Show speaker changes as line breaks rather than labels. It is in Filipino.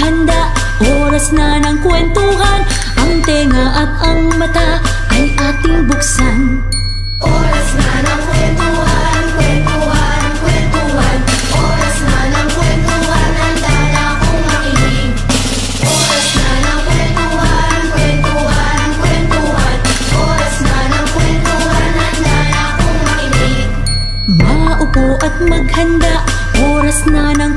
maghanda, oras na ng kwentuhan. Ang tenga at ang mata ay ating buksan.
Oras na ng kwentuhan, kwentuhan, kwentuhan. Oras na ng kwentuhan, handa na akong makinig. Oras na ng kwentuhan, kwentuhan, kwentuhan. Oras na ng kwentuhan, handa na akong makinig.
Maupo at maghanda, oras na ng